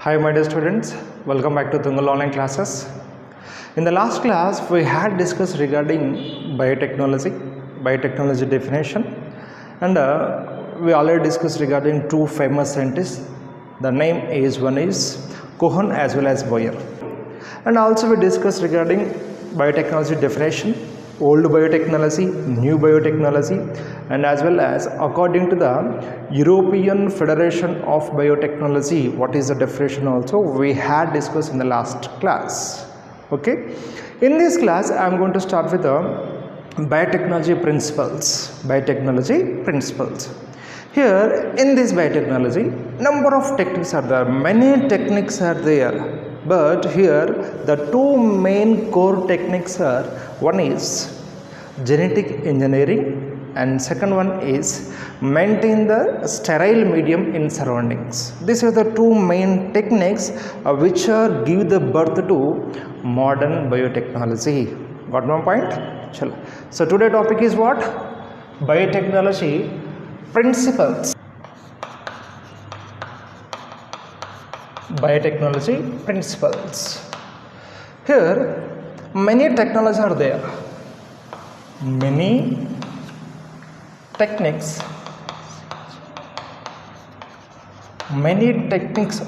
Hi my dear students, welcome back to Tungal online classes. In the last class we had discussed regarding biotechnology definition, and we already discussed regarding two famous scientists. The name is one is Cohen as well as Boyer, and also we discussed regarding biotechnology definition, old biotechnology, new biotechnology, and as well as according to the European Federation of Biotechnology, what is the definition also we had discussed in the last class. Okay, in this class I am going to start with the biotechnology principles. Here in this biotechnology, number of techniques are there, many techniques are there, but here the two main core techniques are, one is genetic engineering and second one is maintain the sterile medium in surroundings. These are the two main techniques which are give the birth to modern biotechnology. Got my point? Chalo. So today topic is what? Biotechnology principles. Biotechnology principles. Here many technologies are there. Many techniques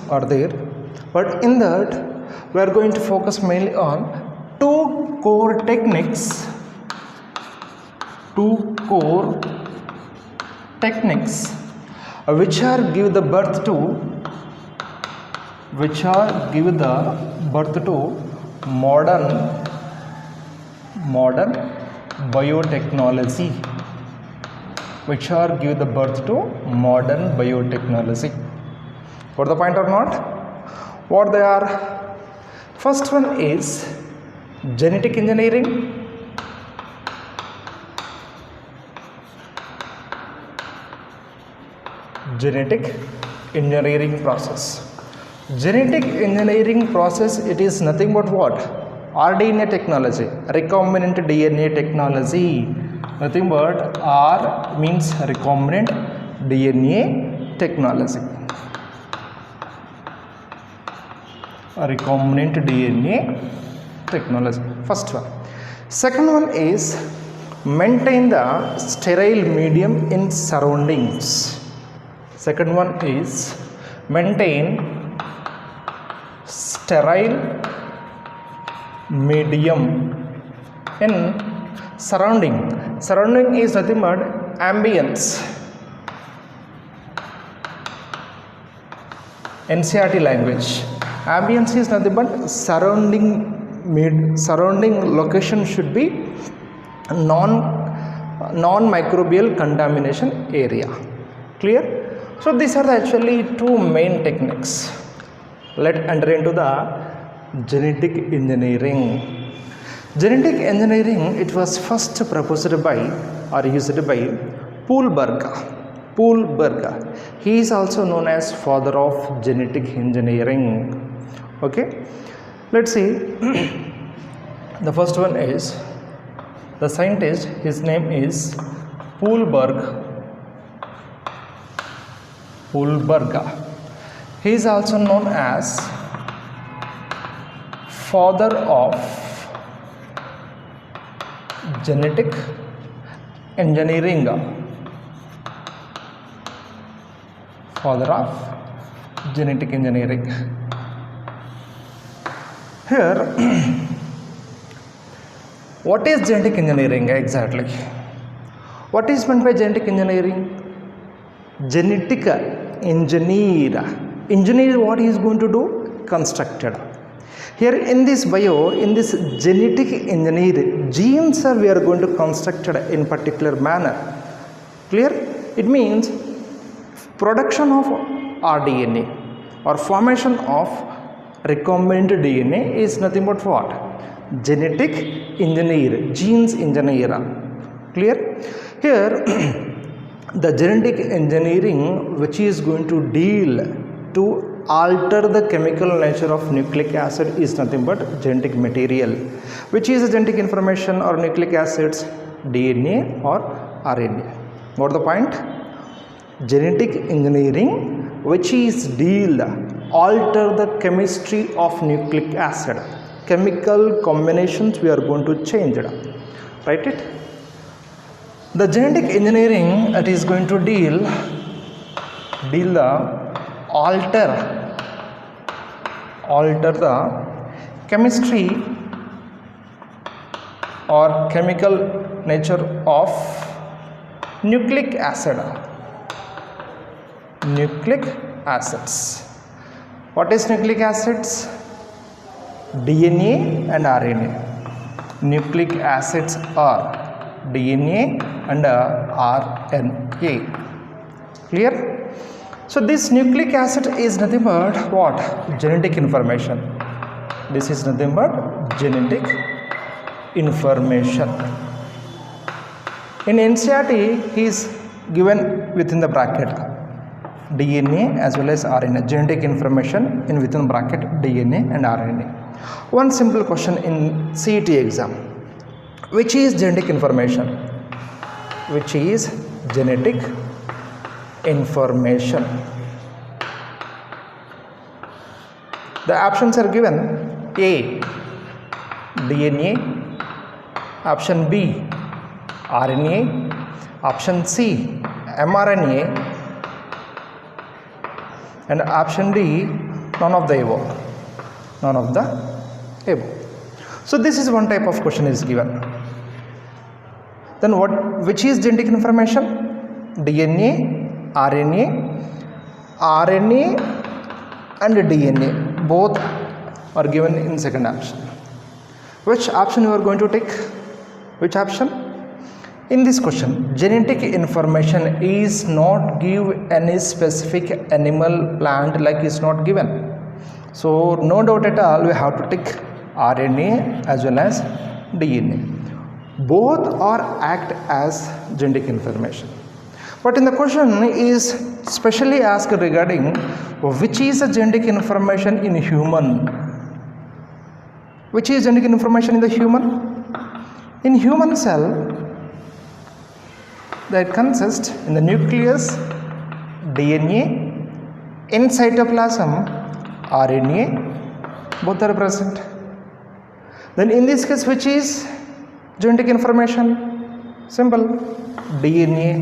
are there, but in that we are going to focus mainly on two core techniques which are give the birth to modern biotechnology, Got the point or not? What they are? First one is genetic engineering, process. Genetic engineering process, it is nothing but what? rDNA technology, recombinant DNA technology. Nothing but R means recombinant DNA technology. First one. Second one is maintain the sterile medium in surroundings. Second one is maintain sterile medium in surrounding. Surrounding is nothing but ambience. NCERT language. Ambience is nothing but surrounding location should be non-microbial contamination area. Clear? So these are actually two main techniques. Let's enter into the genetic engineering. Genetic engineering, it was first proposed by or used by Paul Berger. He is also known as father of genetic engineering. Okay, let's see. The first one is the scientist, his name is Paul Berger. He is also known as father of genetic engineering. Here, what is genetic engineering exactly? What is meant by genetic engineering? Genetic engineer, what he is going to do? Constructed. Here in this genetic engineering, genes we are going to construct in particular manner. Clear? It means production of rDNA or formation of recombinant DNA is nothing but what? Genetic engineer, genes engineer. Clear? Here the genetic engineering which is going to deal to alter the chemical nature of nucleic acid is nothing but genetic material. Which is the genetic information or nucleic acids? DNA or RNA. What the point? Genetic engineering which is deal alter the chemistry of nucleic acid. Chemical combinations we are going to change it. Write it. The genetic engineering that is going to deal the alter the chemistry or chemical nature of nucleic acid. Nucleic acids. What is nucleic acids? DNA and RNA. Nucleic acids are DNA and RNA. Clear? So this nucleic acid is nothing but what? Genetic information. This is nothing but genetic information. In NCERT, he is given within the bracket DNA as well as RNA, genetic information in within bracket DNA and RNA. One simple question in CET exam: which is genetic information? Which is genetic information? The options are given: A, DNA, option B, RNA, option C, mRNA, and option D, none of the above. None of the above. So this is one type of question is given. Then which is genetic information? DNA, RNA and DNA both are given in second option. Which option you are going to take? Which option? In this question, genetic information is not give any specific animal, plant, like is not given. So no doubt at all we have to take RNA as well as DNA. Both are act as genetic information. But in the question is specially asked regarding which is a genetic information in human. Which is genetic information in the human? In human cell, that consists in the nucleus DNA, in cytoplasm RNA, both are present. Then in this case, which is genetic information? Simple, DNA.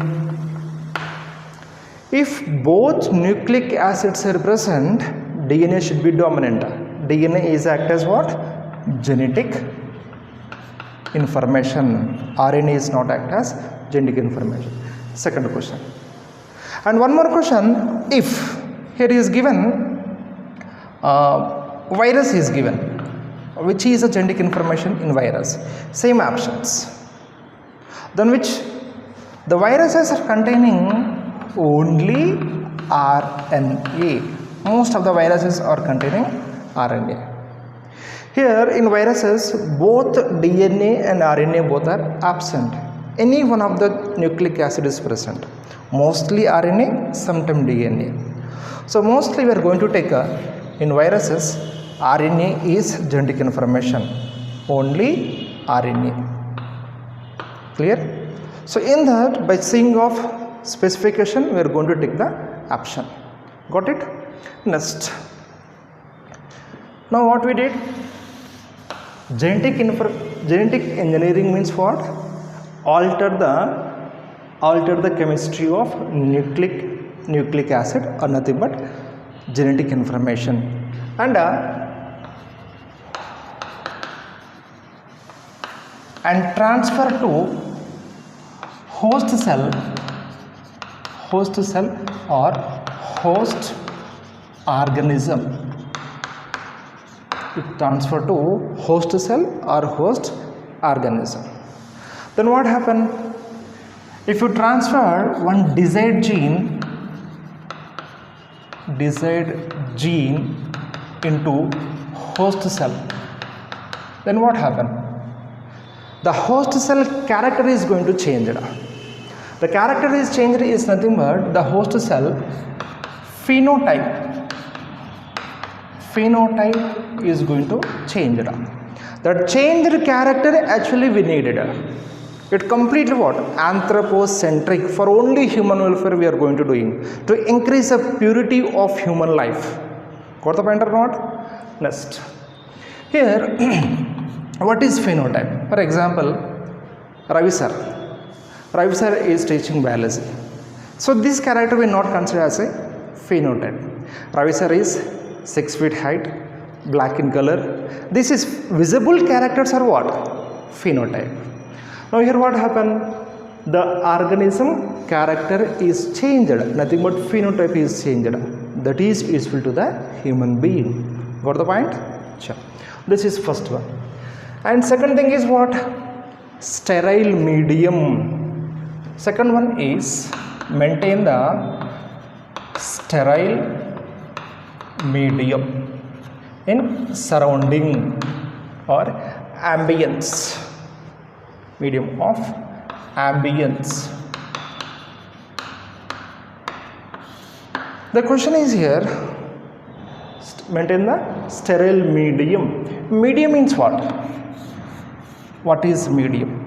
If both nucleic acids are present, DNA should be dominant. DNA is act as what? Genetic information. RNA is not act as genetic information. Second question. And one more question, if here is given virus is given, which is a genetic information in virus? Same options. Then which the viruses are containing only RNA. Most of the viruses are containing RNA. Here in viruses, both DNA and RNA both are absent. Any one of the nucleic acid is present. Mostly RNA, sometimes DNA. So mostly we are going to take in viruses, RNA is genetic information. Only RNA. Clear? So in that, by seeing of specification, we are going to take the option. Got it? Next. Now what we did? Genetic engineering means what? Alter the chemistry of nucleic acid or nothing but genetic information, and transfer to host cell or host organism. It transfer to host cell or host organism. Then what happen? If you transfer one desired gene into host cell, then what happen? The host cell character is going to change. The character is changed is nothing but the host cell phenotype is going to change. That changed character actually we needed. It completely what? Anthropocentric. For only human welfare we are going to doing, to increase the purity of human life. Got the point or not? Next, here what is phenotype? For example, Ravi sir is teaching biology, so this character will not consider as a phenotype. Ravi sir is 6 feet height, black in color. This is visible characters are what? Phenotype. Now here what happened? The organism character is changed, nothing but phenotype is changed. That is useful to the human being. Got the point? Sure. This is first one. And second thing is what? Sterile medium. Second one is maintain the sterile medium in surrounding or ambience, medium of ambience. The question is here, maintain the sterile medium. Medium means what? What is medium?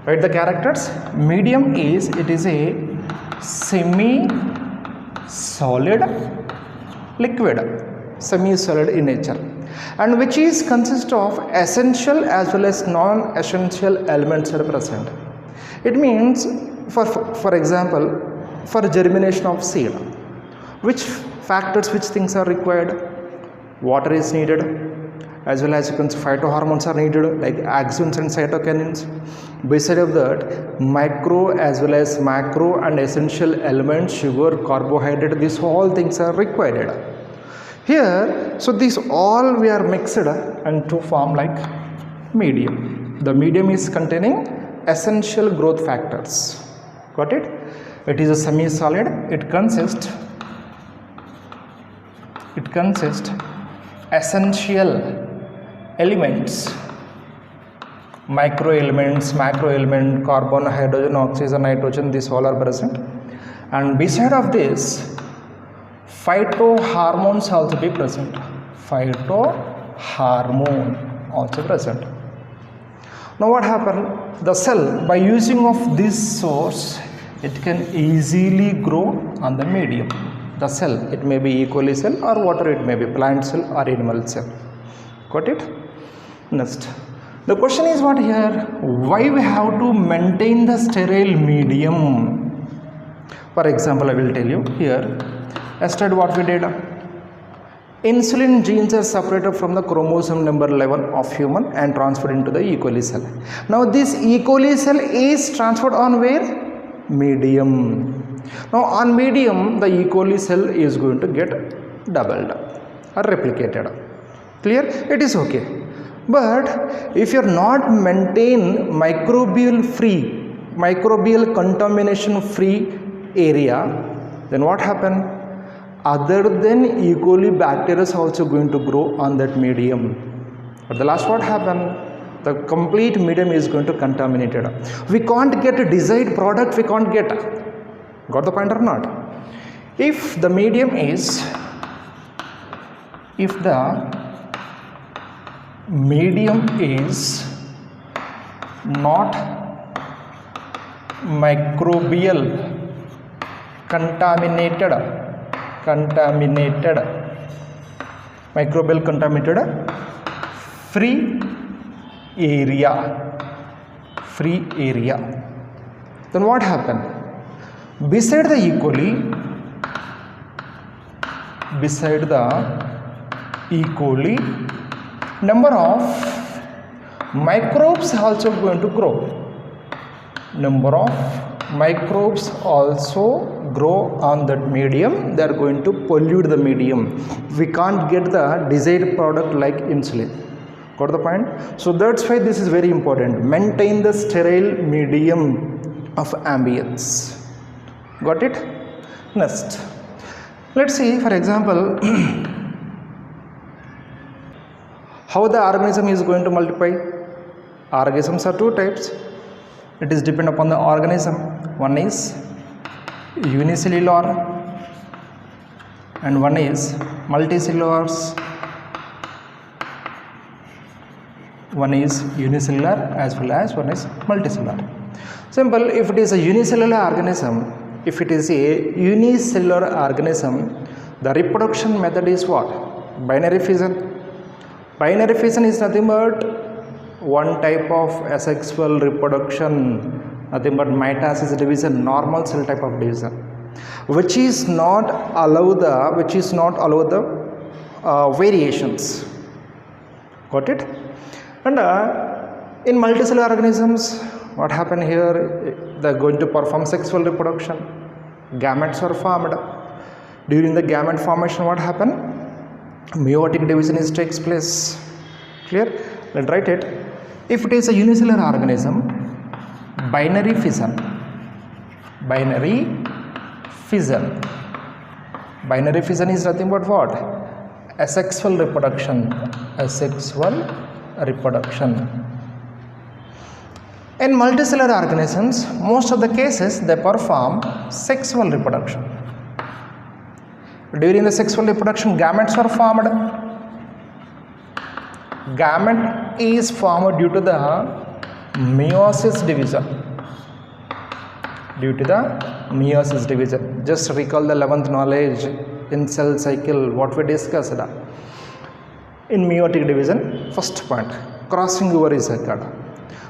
Write the characters. Medium is, it is a semi-solid liquid, semi-solid in nature, and which is consist of essential as well as non-essential elements are present. It means, for example, for germination of seed, which factors, which things are required? Water is needed, as well as you can see phytohormones are needed like axons and cytokinins. Beside of that, micro as well as macro and essential elements, sugar, carbohydrate, these all things are required here. So these all we are mixed and to form like medium. The medium is containing essential growth factors. Got it? It is a semi-solid. It consists essential elements, micro elements, macro element, carbon, hydrogen, oxygen, nitrogen, these all are present. And beside of this, phytohormones also be present. Phytohormone also present. Now what happened? The cell, by using of this source, it can easily grow on the medium. The cell, it may be E. coli cell or whatever it may be, plant cell or animal cell. Got it? Next, the question is what here? Why we have to maintain the sterile medium? For example, I will tell you here. Yesterday what we did? Insulin genes are separated from the chromosome number 11 of human and transferred into the E. coli cell. Now this E. coli cell is transferred on where? Medium. Now on medium, the E. coli cell is going to get doubled or replicated. Clear? It is okay. But if you are not maintain microbial contamination free area, then what happen? Other than E. coli, bacteria is also going to grow on that medium. But the last what happen? The complete medium is going to contaminated. We can't get a desired product. We can't get. Got the point or not? If the medium is, not microbial contaminated, microbial contaminated free area, then what happened? Beside the E. coli, number of microbes also going to grow. Number of microbes also grow on that medium. They are going to pollute the medium. We can't get the desired product like insulin. Got the point? So that's why this is very important. Maintain the sterile medium of ambience. Got it? Next, let's see, for example, how the organism is going to multiply. Organisms are two types. It is depend upon the organism. One is unicellular and one is multicellulars. One is unicellular as well as one is multicellular. Simple, if it is a unicellular organism, The reproduction method is what? Binary fission. Binary fission is nothing but one type of asexual reproduction, nothing but mitosis division, normal cell type of division, which is not allow the variations. Got it? And in multicellular organisms, what happen here? They are going to perform sexual reproduction. Gametes are formed. During the gamete formation, what happen? Meiotic division takes place. Clear? Let's write it. If it is a unicellular organism, binary fission. Binary fission is nothing but what? Asexual reproduction. Asexual reproduction. In multicellular organisms, most of the cases they perform sexual reproduction. During the sexual reproduction, gametes are formed. Gamete is formed due to the meiosis division. Just recall the 11th knowledge in cell cycle, what we discussed. In meiotic division, first point, crossing over is occurred.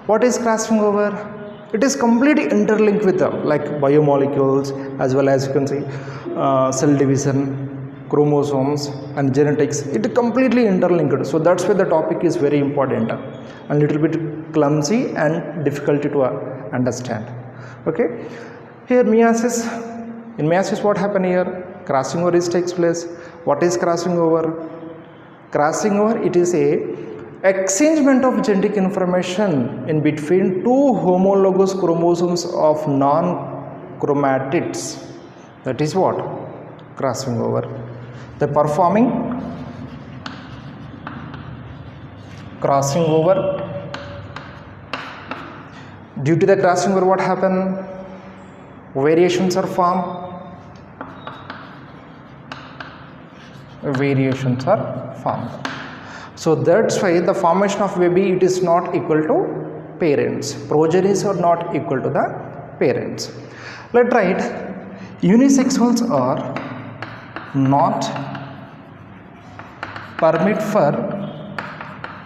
What is crossing over? It is completely interlinked with like biomolecules, as well as you can see cell division, chromosomes and genetics. It is completely interlinked. So that's why the topic is very important and little bit clumsy and difficult to understand. Okay. Here meiosis. In meiosis, what happen here? Crossing over takes place. What is crossing over? Crossing over, it is a exchangement of genetic information in between two homologous chromosomes of non-chromatids. That is what? Crossing over. The performing crossing over. Due to the crossing over, what happen? Variations are formed. So that's why the formation of baby, it is not equal to parents. Progenies are not equal to the parents. Let's write, unisexuals are not permit for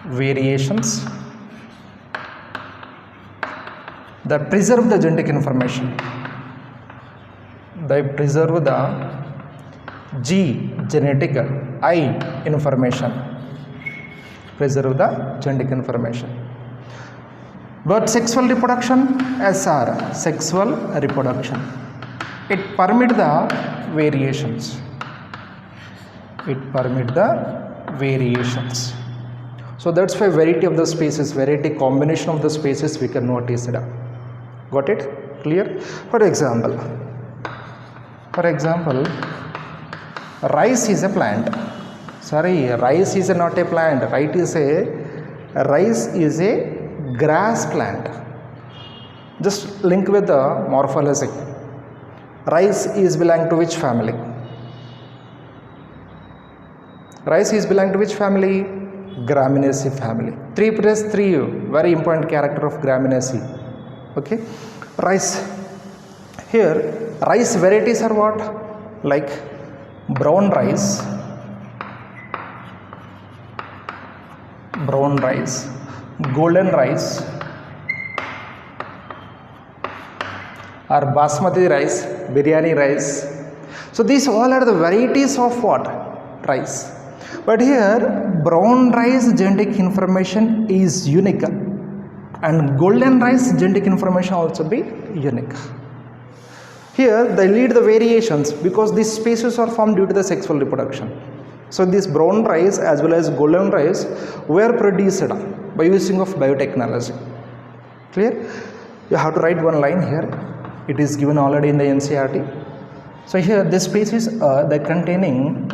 variations. They preserve the genetic information. They preserve the G, genetic, I, information. Preserve the genetic information. But sexual reproduction, SR, sexual reproduction. It permit the variations. So that's why variety of the species, variety combination of the species we can notice it. Got it? Clear? For example, rice is a plant. Rice is not a plant. Rice is a grass plant. Just link with the morphology. Rice is belong to which family? Gramineaceae family. 3 plus 3, very important character of Gramineaceae. Okay. Rice. Here, rice varieties are what? Like brown rice, golden rice, or basmati rice, biryani rice. So these all are the varieties of what? Rice. But here brown rice genetic information is unique and golden rice genetic information also be unique. Here they lead the variations because these species are formed due to the sexual reproduction. So this brown rice as well as golden rice were produced by using of biotechnology. Clear? You have to write one line here. It is given already in the NCERT. So here this species they containing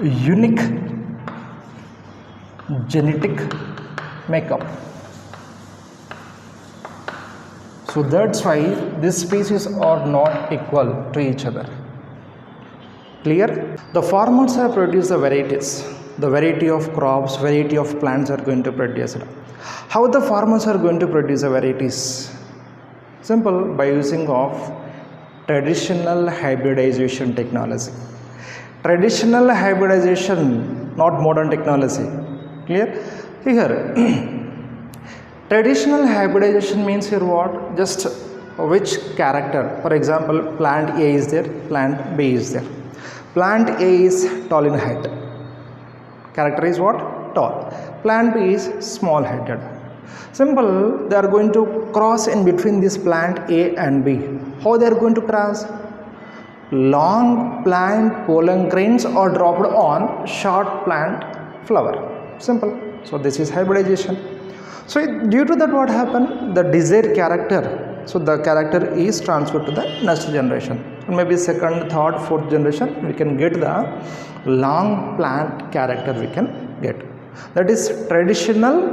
unique genetic makeup. So that's why these species are not equal to each other. Clear? The farmers have produced the varieties. The variety of crops, variety of plants are going to produce it. How the farmers are going to produce the varieties? Simple, by using of traditional hybridization technology. Traditional hybridization, not modern technology. Clear? Here, traditional hybridization means here what? Just which character. For example, plant A is there, plant B is there. Plant A is tall in height. Character is what? Tall. Plant B is small heighted. Simple, they are going to cross in between this plant A and B. How they are going to cross? Long plant pollen grains are dropped on short plant flower. Simple. So this is hybridization. So due to that, what happened? The desired character. So the character is transferred to the next generation. Maybe second, third, fourth generation, we can get the long plant character we can get. That is traditional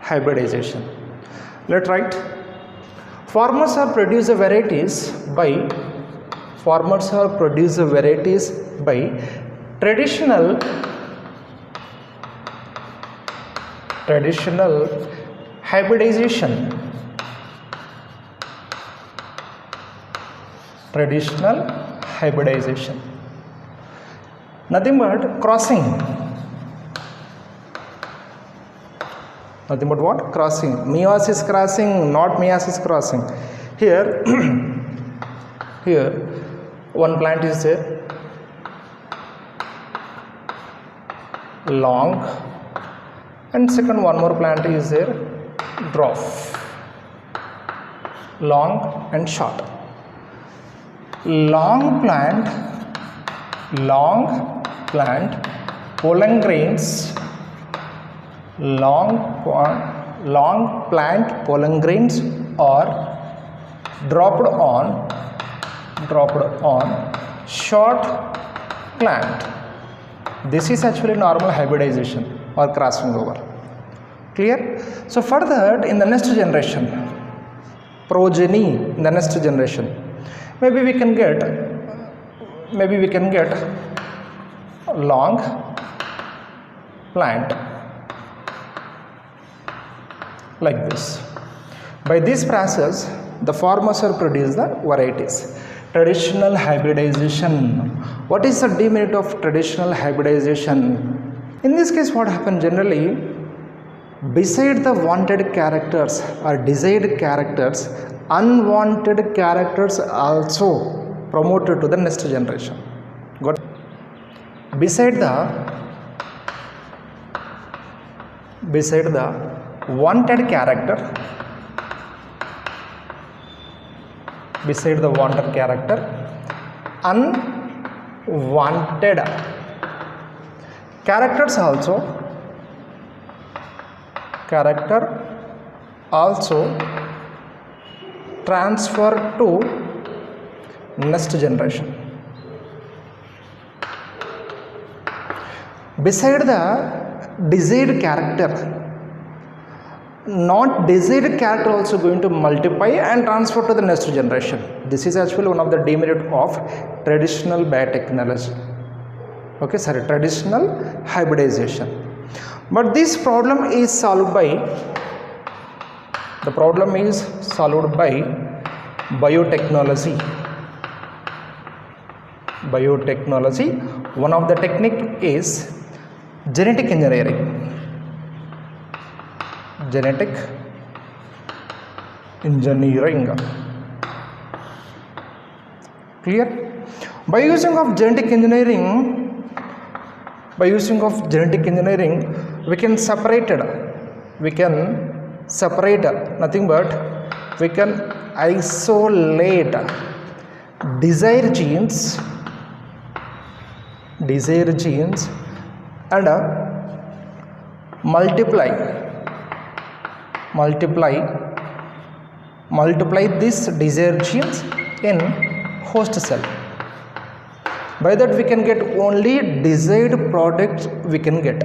hybridization. Let's write. Farmers are produce varieties by traditional hybridization. Traditional hybridization. Nothing but crossing. Nothing but what? Crossing. Meiosis crossing, not meiosis crossing. Here, here, one plant is there, long, and second one more plant is there, dwarf, long and short. Long plant, pollen grains, long plant pollen grains are dropped on short plant. This is actually normal hybridization or crossing over. Clear? So further in the next generation, progeny in the next generation, maybe we can get long plant like this. By this process, the farmers will produce the varieties. Traditional hybridization. What is the demerit of traditional hybridization? In this case, what happens generally, beside the wanted characters or desired characters, unwanted characters are also promoted to the next generation. Got? Beside the wanted character, unwanted characters also transfer to next generation. Beside the desired character, not desired character also going to multiply and transfer to the next generation. This is actually one of the demerit of traditional biotechnology. Okay, sorry, traditional hybridization. But this problem is solved by biotechnology. One of the technique is genetic engineering. Clear? By using of genetic engineering, we can separate nothing but we can isolate desired genes and multiply these desired genes in host cell. By that we can get only desired products we can get.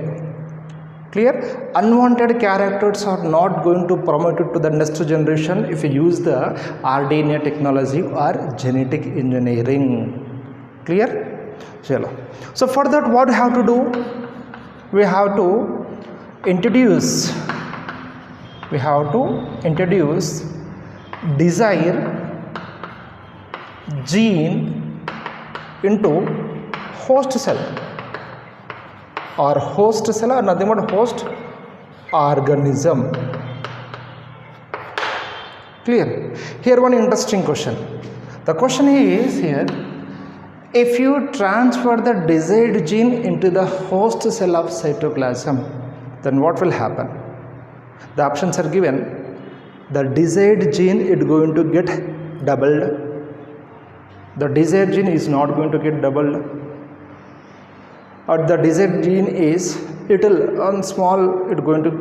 Clear? Unwanted characters are not going to promote it to the next generation if you use the RDNA technology or genetic engineering. Clear? So for that, what we have to do? We have to introduce desired gene into host cell or nothing but host organism. Clear? Here one interesting question. The question is here, if you transfer the desired gene into the host cell of cytoplasm, then what will happen? The options are given. The desired gene is going to get doubled. The desired gene is not going to get doubled. Or the desired gene is little on small, it going to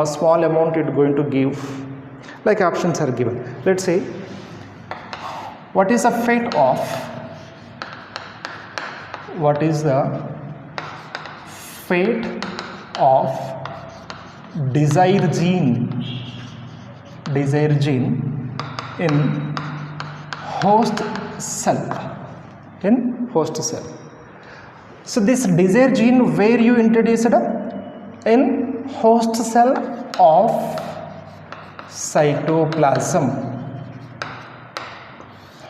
small amount it going to give. Like options are given. Let's say, what is the fate of desired gene in host cell? So this desired gene where you introduced in host cell of cytoplasm.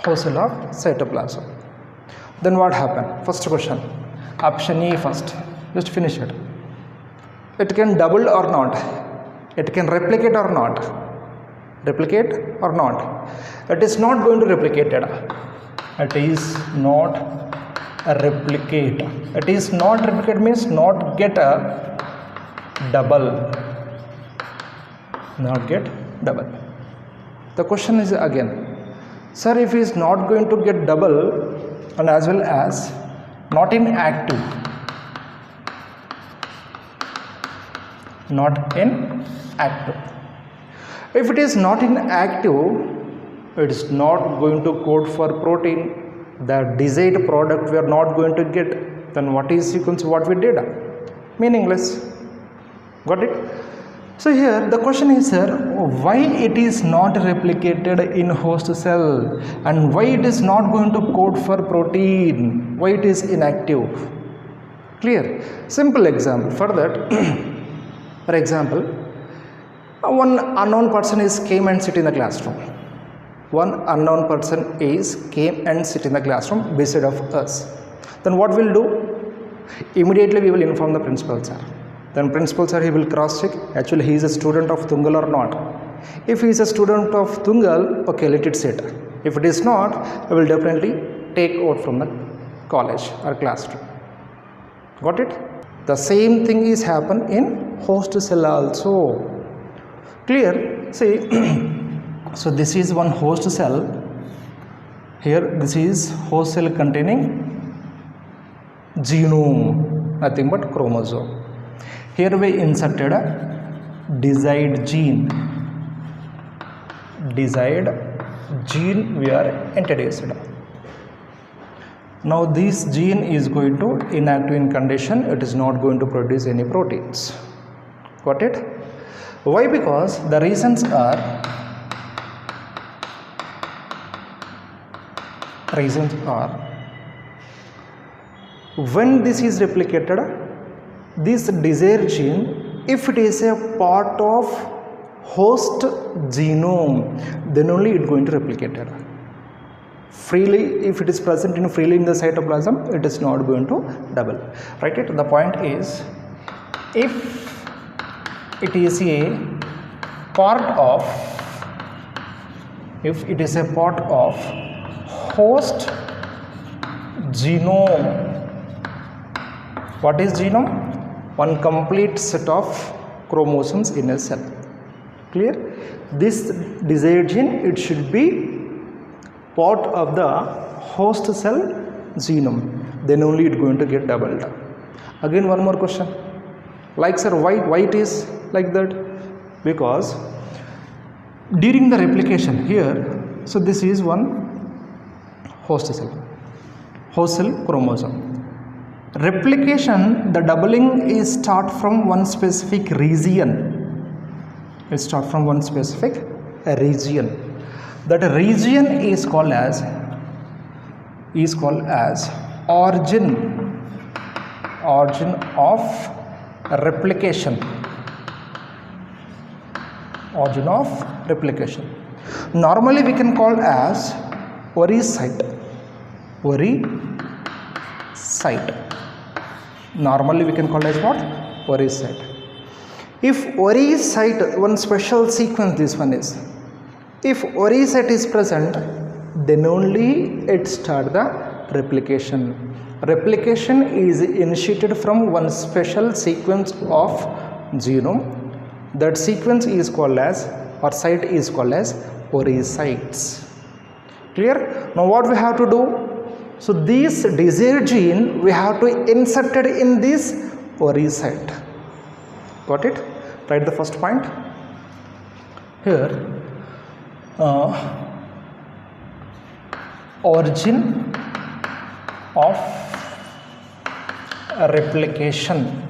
Host cell of cytoplasm. Then what happened? First question. Option A first. Just finish it. It can double or not? It can replicate or not? Replicate or not? It is not going to replicate. It is not a replicate. It is not replicate means not get a double. Not get double. The question is again, sir, if he is not going to get double and as well as not in active, if it is not in active, it is not going to code for protein. The desired product we are not going to get. Then what is sequence? What we did? Meaningless. Got it? So here the question is, sir, why it is not replicated in host cell and why it is not going to code for protein? Why it is inactive? Clear? Simple example for that. For example, one unknown person came and sit in the classroom. One unknown person came and sit in the classroom beside of us. Then what we'll do? Immediately we will inform the principal sir. Then principal sir, he will cross check. Actually he is a student of Tungal or not. If he is a student of Tungal, okay, let it sit. If it is not, I will definitely take out from the college or classroom. Got it? The same thing is happen in host cell also. Clear? See, so this is one host cell. Here this is host cell containing genome, nothing but chromosome. Here we inserted a desired gene. We are introduced. Now this gene is going to inactive in condition. It is not going to produce any proteins. Got it? Why? Because the reasons are when this is replicated, this desired gene, if it is a part of host genome, then only it is going to replicate it. Freely, if it is present in freely in the cytoplasm, it is not going to double. Right? The point is, if it is a part of host genome. What is genome? One complete set of chromosomes in a cell. Clear? This desired gene, it should be part of the host cell genome. Then only it is going to get doubled. Again one more question. Like sir, why it is like that? Because during the replication here, so this is one host cell chromosome. Replication, the doubling is start from one specific region. It start from one specific region. That region is called as origin of replication. Origin of replication. Normally we can call as ori site. Ori site. Normally we can call it as what? Ori site. If Ori site, one special sequence this one is, if Ori site is present, then only it start the replication. Replication is initiated from one special sequence of genome. That sequence is called as, or site is called as Ori sites. Clear? Now what we have to do? So this desired gene we have to insert it in this Ori site. Got it? Write the first point. Here, origin of replication.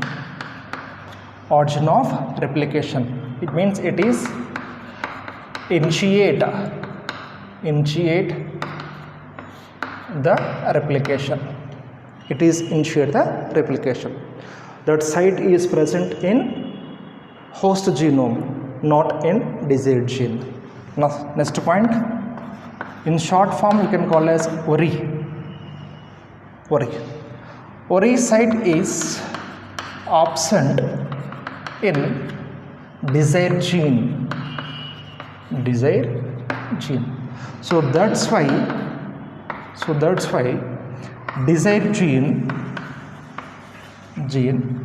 Origin of replication. It means it is initiate the replication. It is initiate the replication. That site is present in host genome, not in desired gene. Now, next point. In short form, you can call as Ori. Ori site is absent in desired gene. So that's why desired gene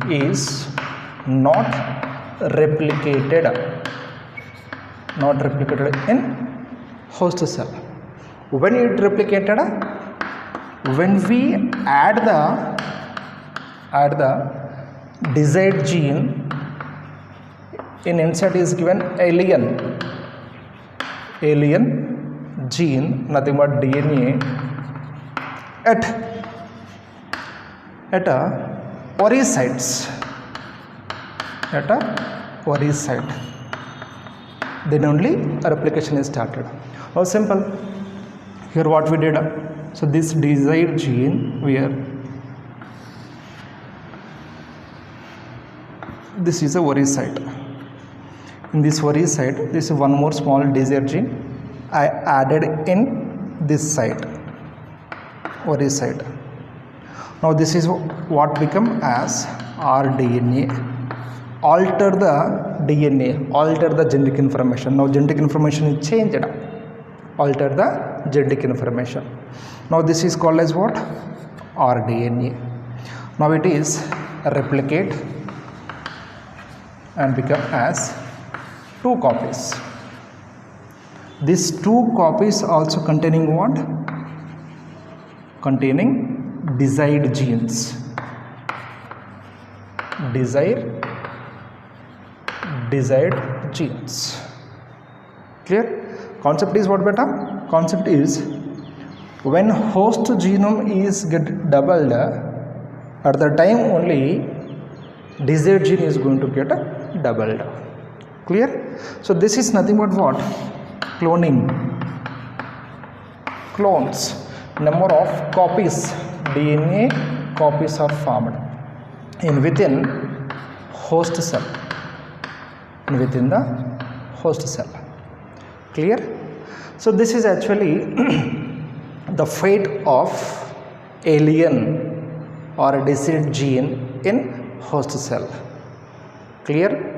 is not replicated in host cell. When it replicated, when we add the desired gene, in insert is given alien gene, nothing but DNA at Ori sites, then only a replication is started. Now simple. Here what we did, so this desired gene, where this is a Ori site. In this Ori site, this is one more small desired gene I added in this site, Ori site. Now this is what become as rDNA. Alter the DNA, alter the genetic information. Now genetic information is changed. Alter the genetic information. Now this is called as what? rDNA. Now it is replicate and become as 2 copies. These 2 copies also containing what? Containing desired genes. Desired genes. Clear? Concept is what, beta? Concept is when host genome is get doubled, at the time only desired gene is going to get doubled. Clear? So this is nothing but what? Cloning. Clones. Number of copies, DNA copies are formed within host cell. Within the host cell. Clear? So this is actually the fate of alien or a desired gene in host cell. Clear?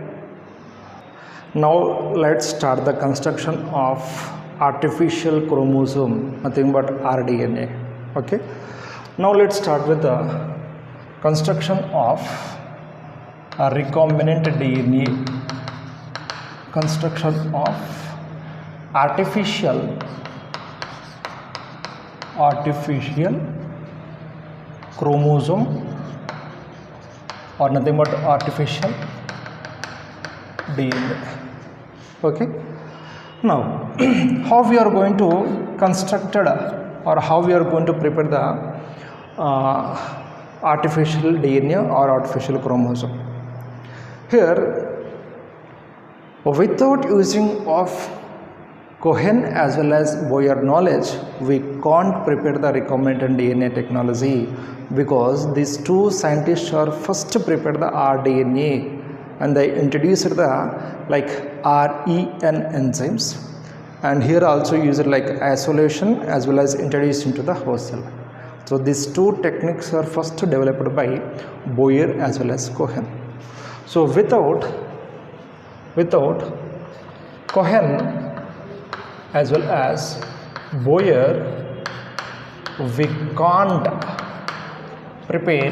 Now let's start the construction of artificial chromosome, nothing but rDNA. Okay. Now let's start with the construction of a recombinant DNA. Construction of artificial chromosome, or nothing but artificial DNA. Okay. Now how we are going to construct or how we are going to prepare the artificial DNA or artificial chromosome. Here, without using of Cohen as well as Boyer knowledge, we can't prepare the recombinant DNA technology, because these two scientists are first prepared the rDNA and they introduced the like REN enzymes, and here also used like isolation as well as introduced into the host cell. So these two techniques are first developed by Boyer as well as Cohen. So without Cohen as well as Boyer, we can't prepare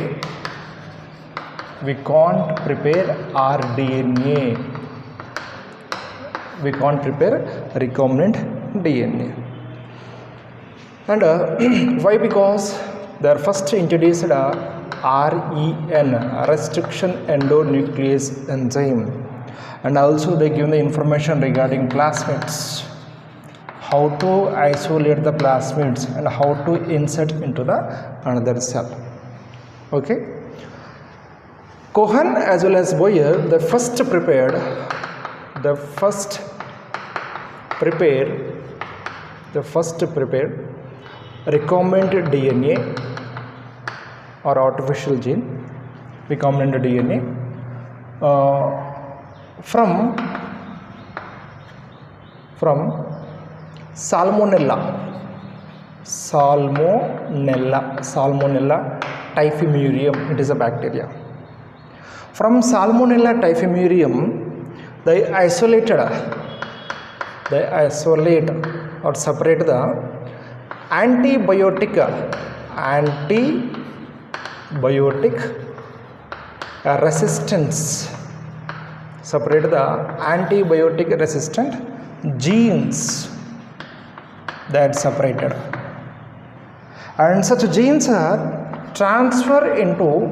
rDNA. We can't prepare recombinant DNA. And why? Because they are first introduced REN, restriction endonuclease enzyme, and also they give the information regarding plasmids, how to isolate the plasmids and how to insert into the another cell. Okay. Cohen as well as Boyer, the first prepared recombinant DNA or artificial gene, recombinant DNA from Salmonella typhimurium. It is a bacteria. From Salmonella typhimurium, they isolate or separate the antibiotic resistance, separate the antibiotic resistant genes that separated, and such genes are transferred into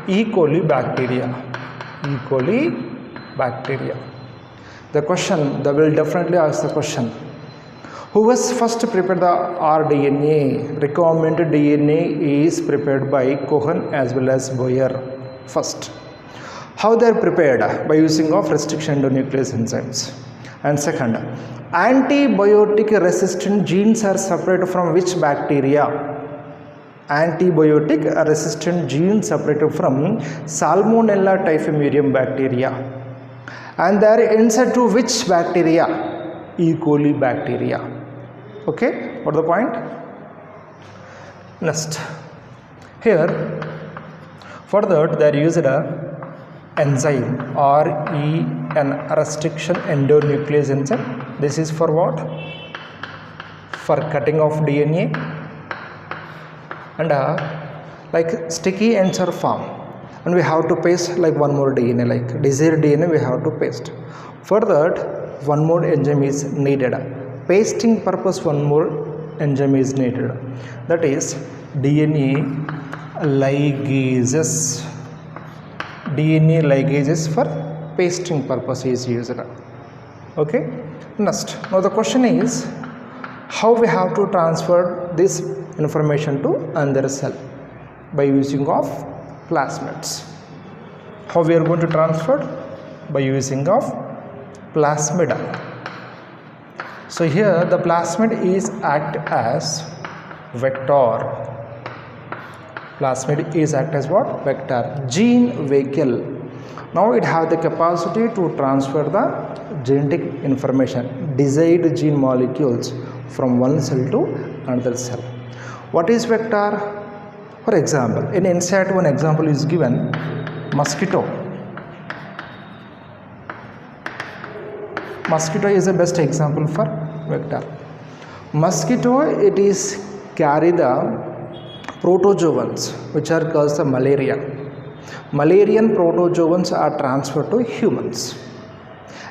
E. coli bacteria. The question, they will definitely ask the question, who was first prepared the rDNA? Recombinant DNA is prepared by Cohen as well as Boyer first. How they are prepared? By using of restriction endonuclease enzymes. And second, antibiotic resistant genes are separated from which bacteria? Antibiotic resistant genes separated from Salmonella typhimurium bacteria, and they are inside to which bacteria? E. coli bacteria. Okay, what the point? Next, here for that they are used a enzyme REN, restriction endonuclease enzyme. This is for what? For cutting of DNA. And like sticky ends are formed, and we have to paste like one more DNA, like desired DNA we have to paste. For that, one more enzyme is needed. Pasting purpose, one more enzyme is needed. That is DNA ligases. DNA ligases for pasting purpose is used. Okay. Next, now the question is, how we have to transfer this information to another cell? By using of plasmids. How we are going to transfer? By using of plasmid. So here the plasmid is act as vector. Plasmid is act as what? Vector. Gene vehicle. Now it have the capacity to transfer the genetic information, desired gene molecules from one cell to another cell. What is vector? For example, in insect one example is given, mosquito. Mosquito is the best example for vector. Mosquito, it is carry the protozoans which are cause the malaria. Malarian protozoans are transferred to humans.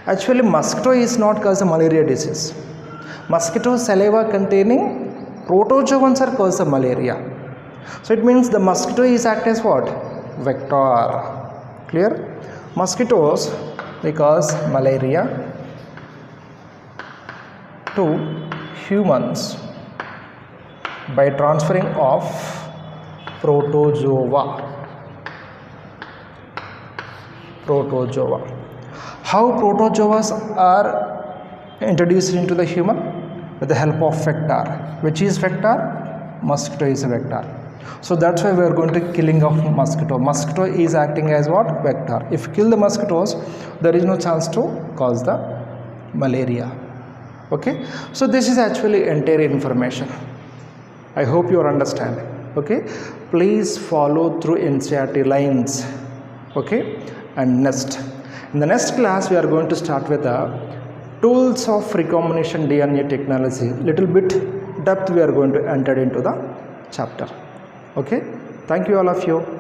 Actually, mosquito is not cause the malaria disease. Mosquito saliva containing protozoans are cause the malaria. So it means the mosquito is act as what? Vector. Clear? Mosquitoes, they cause malaria to humans by transferring of protozoa. How protozoas are introduced into the human? With the help of vector. Which is vector? Mosquito is a vector. So that's why we are going to killing of mosquito. Mosquito is acting as what? Vector. If kill the mosquitoes, there is no chance to cause the malaria. Okay, so this is actually entire information. I hope you are understanding. Okay, please follow through NCERT lines. Okay, and next, in the next class we are going to start with the tools of recombination DNA technology. Little bit depth we are going to enter into the chapter. Okay, thank you all of you.